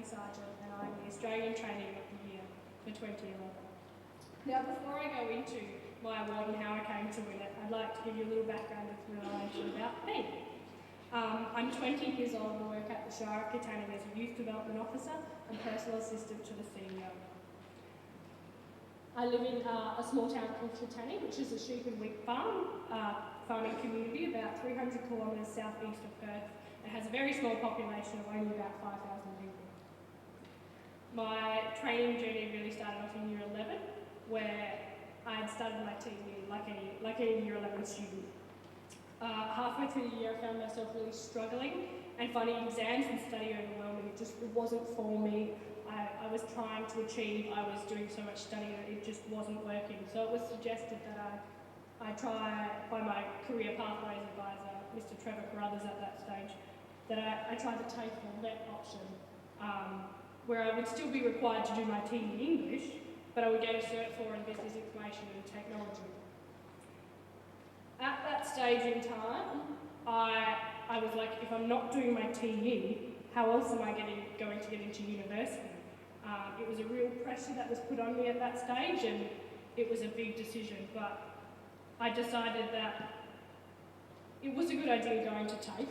Sergeant, and I'm the Australian Trainee of the Year for 2011. Now, before I go into my award and how I came to win it, I'd like to give you a little background information about me. I'm 20 years old and work at the Shire of Katanning as a Youth Development Officer and Personal Assistant to the CEO. I live in a small town called Trainee, which is a sheep and wheat farming community about 300 kilometres southeast of Perth. It has a very small population of only about 5,000 people. My training journey really started off in Year 11, where I had started my TE like any Year 11 student. Halfway through the year, I found myself really struggling and finding exams and study overwhelming. It wasn't for me. I was trying to achieve, I was doing so much studying that it just wasn't working. So it was suggested that I try, by my career pathways advisor, Mr. Trevor Carruthers at that stage, that I tried the TAFE or LET option, where I would still be required to do my TE English, but I would get a Cert 4 in Business Information and Technology. At that stage in time, I was like, if I'm not doing my TE, how else am I going to get into university? It was a real pressure that was put on me at that stage, and it was a big decision, but I decided that it was a good idea going to TAFE,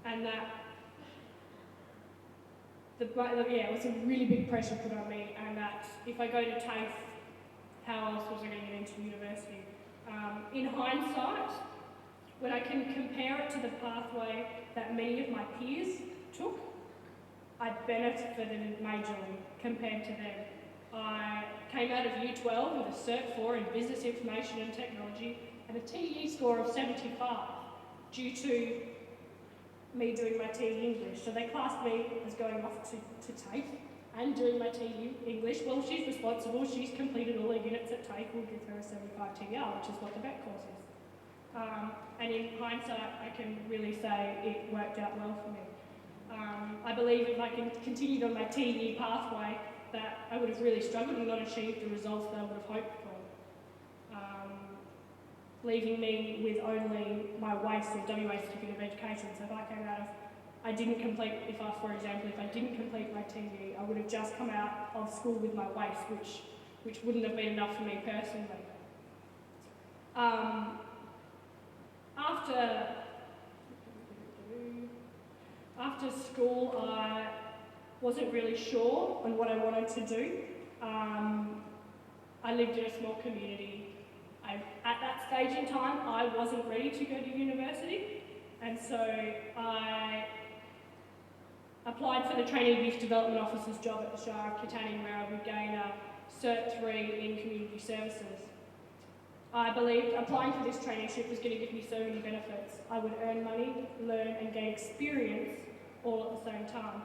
and that it was a really big pressure put on me, and that if I go to TAFE, how else was I going to get into university? In hindsight, when I can compare it to the pathway that many of my peers took, I benefited majorly compared to them. I came out of Year 12 with a Cert 4 in Business Information and Technology and a TE score of 75 due to me doing my TE English. So they classed me as going off to TAFE and doing my TE English. Well, she's responsible, she's completed all her units at TAFE, we'll give her a 75 TR, which is what the vet course is. And in hindsight, I can really say it worked out well for me. I believe if I continued on my TE pathway, that I would have really struggled and not achieved the results that I would have hoped for. Leaving me with only my WACE or WA Certificate of Education. So if I came out of, for example, if I didn't complete my TE, I would have just come out of school with my WACE, which wouldn't have been enough for me personally. After school, I wasn't really sure on what I wanted to do. I lived in a small community. At that stage in time, I wasn't ready to go to university, and so I applied for the Trainee Youth Development Officer's job at the Shire of Katanning, where I would gain a Cert 3 in Community Services. I believed applying for this traineeship was going to give me so many benefits. I would earn money, learn and gain experience all at the same time.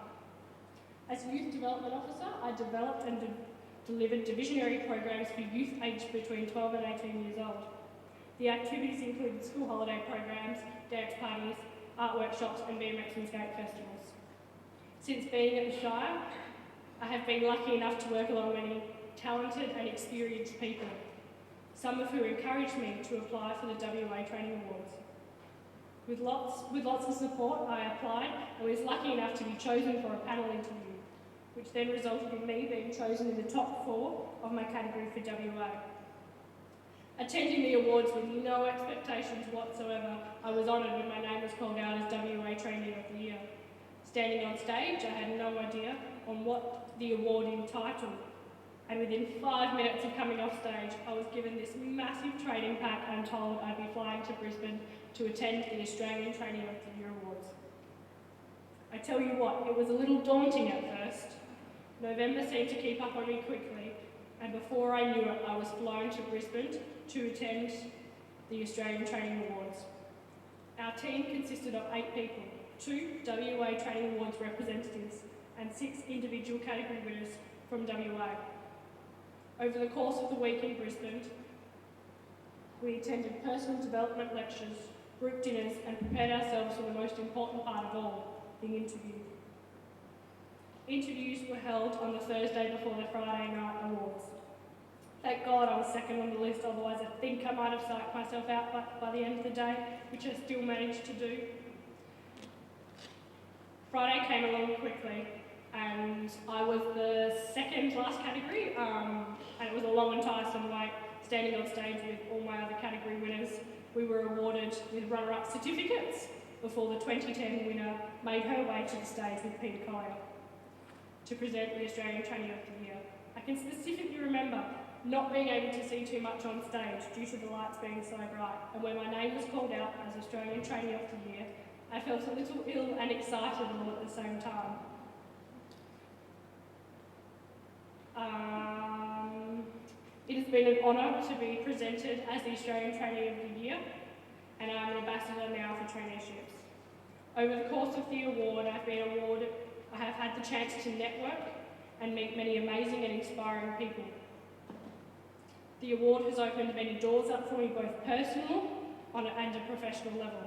As a Youth Development Officer, I developed and delivered divisionary programs for youth aged between 12 and 18 years old. The activities included school holiday programs, dance parties, art workshops and BMX and skate festivals. Since being at the Shire, I have been lucky enough to work along many talented and experienced people, some of who encouraged me to apply for the WA Training Awards. With lots of support, I applied and was lucky enough to be chosen for a panel interview, which then resulted in me being chosen in the top 4 of my category for WA. Attending the awards with no expectations whatsoever, I was honoured when my name was called out as WA Trainee of the Year. Standing on stage, I had no idea on what the award entitled, and within 5 minutes of coming off stage, I was given this massive training pack and told I'd be flying to Brisbane to attend the Australian Trainee of the Year Awards. I tell you what, it was a little daunting at first. November seemed to keep up on me quickly, and before I knew it, I was flown to Brisbane to attend the Australian Training Awards. Our team consisted of 8 people, 2 WA Training Awards representatives, and 6 individual category winners from WA. Over the course of the week in Brisbane, we attended personal development lectures, group dinners, and prepared ourselves for the most important part of all, the interview. Interviews were held on the Thursday before the Friday night awards. Thank God I was second on the list, otherwise I think I might have psyched myself out by the end of the day, which I still managed to do. Friday came along quickly, and 10 class category, and it was a long and tiresome wait standing on stage with all my other category winners. We were awarded with runner-up certificates before the 2010 winner made her way to the stage with Peter Collier to present the Australian Trainee of the Year. I can specifically remember not being able to see too much on stage due to the lights being so bright, and when my name was called out as Australian Trainee of the Year, I felt a little ill and excited all at the same time. It has been an honour to be presented as the Australian Trainee of the Year, and I'm an ambassador now for traineeships. Over the course of the award, I have had the chance to network and meet many amazing and inspiring people. The award has opened many doors up for me, both personal and a professional level.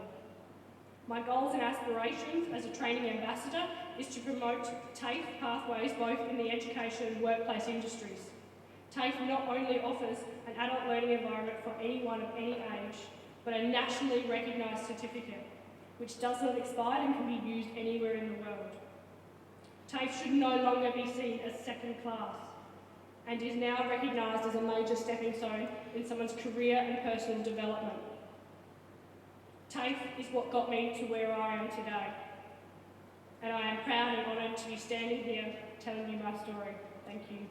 My goals and aspirations as a training ambassador is to promote TAFE pathways both in the education and workplace industries. TAFE not only offers an adult learning environment for anyone of any age, but a nationally recognised certificate, which does not expire and can be used anywhere in the world. TAFE should no longer be seen as second class, and is now recognised as a major stepping stone in someone's career and personal development. TAFE is what got me to where I am today, and I am proud and honoured to be standing here telling you my story. Thank you.